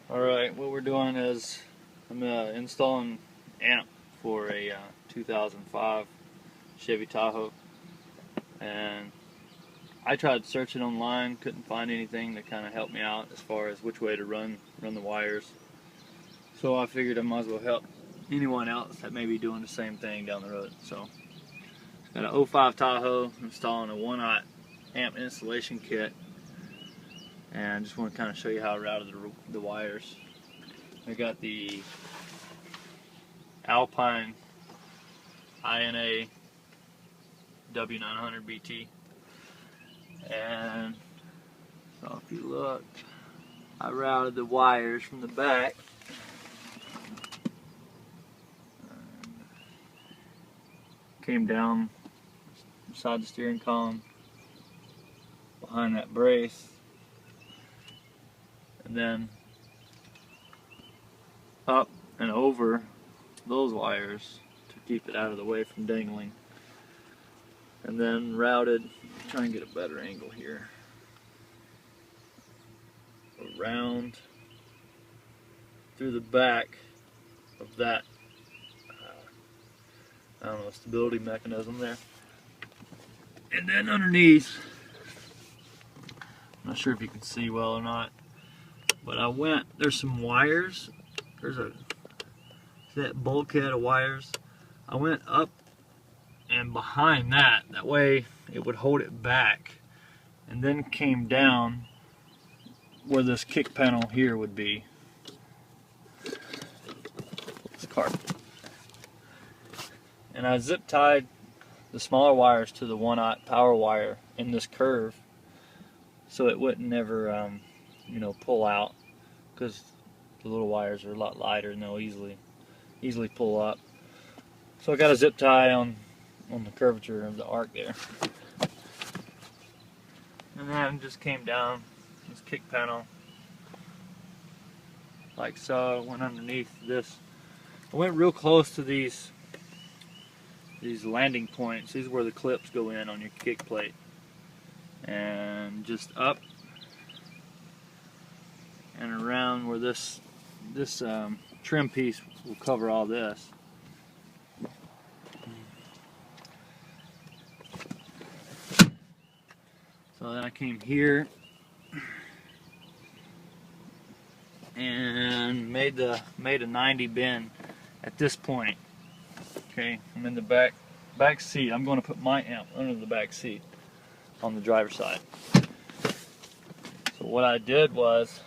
Alright, what we're doing is I'm installing amp for a 2005 Chevy Tahoe, and I tried searching online, couldn't find anything that kind of helped me out as far as which way to run the wires. So I figured I might as well help anyone else that may be doing the same thing down the road. So got an 05 Tahoe, installing a 1/0 amp installation kit, and just want to kind of show you how I routed the wires. I got the Alpine INA W900 BT, and so if you look, I routed the wires from the back. Came down beside the steering column, behind that brace, and then up and over those wires to keep it out of the way from dangling, and then routed, try and get a better angle here, around through the back of that I don't know, stability mechanism there, and then underneath, I'm not sure if you can see well or not, but there's some wires, there's that bulkhead of wires. I went up and behind that way it would hold it back, and then came down where this kick panel here would be. This cart. And I zip tied the smaller wires to the 1/0 power wire in this curve, so it wouldn't never pull out, because the little wires are a lot lighter and they'll easily pull up. So I got a zip tie on the curvature of the arc there, and then just came down this kick panel like so. Went underneath this. I went real close to these landing points. These are where the clips go in on your kick plate, and just up and around where this trim piece will cover all this. So then I came here and made a 90 bend at this point. Okay, I'm in the back seat. I'm going to put my amp under the back seat on the driver's side. So what I did was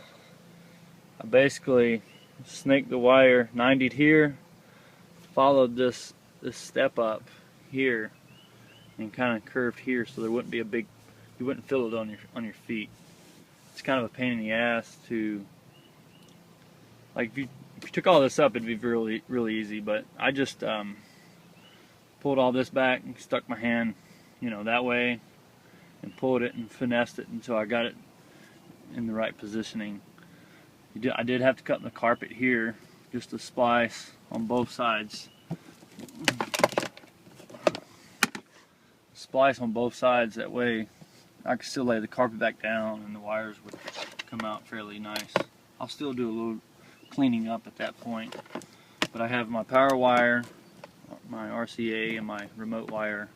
I basically snaked the wire, 90'd here, followed this step up here, and kind of curved here, so there wouldn't be you wouldn't feel it on your feet. It's kind of a pain in the ass to, like, if you took all this up, it'd be really easy, but I just pulled all this back and stuck my hand, that way, and pulled it and finessed it until I got it in the right positioning. I did have to cut in the carpet here, just to splice on both sides. Splice on both sides, that way I could still lay the carpet back down and the wires would come out fairly nice. I'll still do a little cleaning up at that point, but I have my power wire, my RCA, and my remote wire.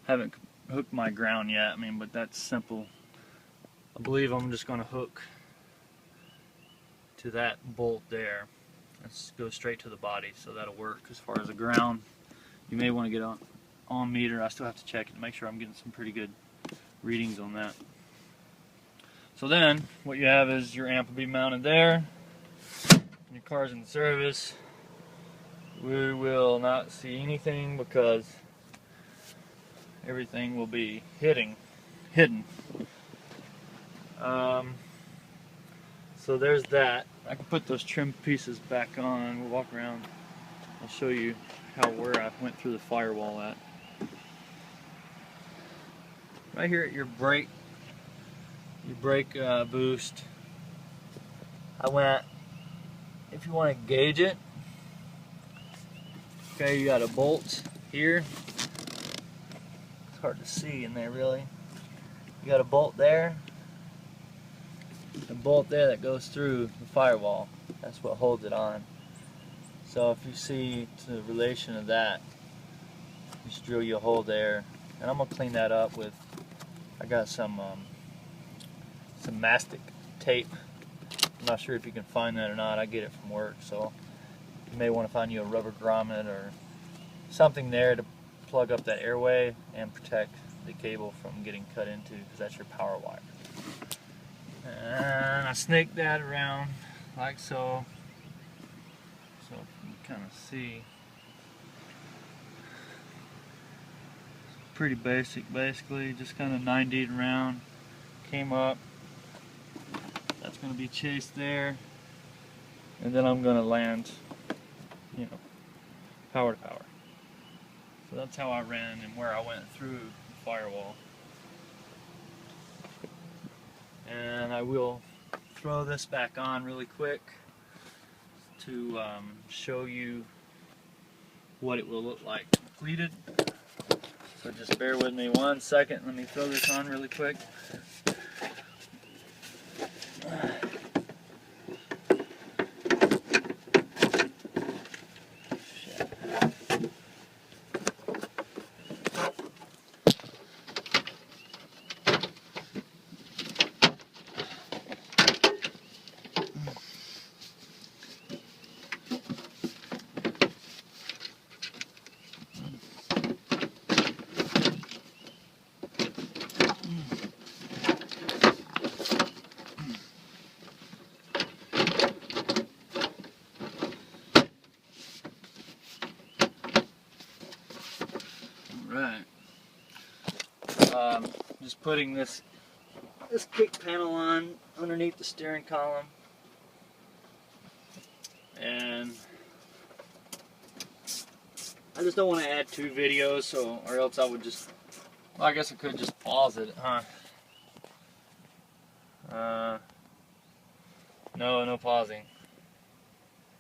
Haven't hooked my ground yet, but that's simple. I believe I'm just going to hook to that bolt there. Let's go straight to the body, so that'll work. As far as the ground, you may want to get on meter. I still have to check it to make sure I'm getting some pretty good readings on that. So then what you have is your amp will be mounted there, and your car's in service. We will not see anything because everything will be hidden. So there's that. I can put those trim pieces back on. We'll walk around. I'll show you where I went through the firewall at. Right here at your brake boost, I went, if you want to gauge it, okay, you got a bolt here. It's hard to see in there really. You got a bolt there, the bolt there that goes through the firewall. That's what holds it on. So if you see to the relation of that, just drill you a hole there, and I'm gonna clean that up with. I got some mastic tape. I'm not sure if you can find that or not. I get it from work, so you may want to find you a rubber grommet or something there to plug up that airway and protect the cable from getting cut into, because that's your power wire. And I snaked that around like so, so you can kind of see. It's pretty basic, basically, just kind of 90'd around, came up. That's going to be chased there, and then I'm going to land, you know, power to power. So that's how I ran and where I went through the firewall. And I will throw this back on really quick to show you what it will look like completed. So just bear with me 1 second. Let me throw this on really quick. Right. Just putting this kick panel on underneath the steering column, and I just don't want to add 2 videos, so or else I would just, well, I guess I could just pause it, huh? No pausing.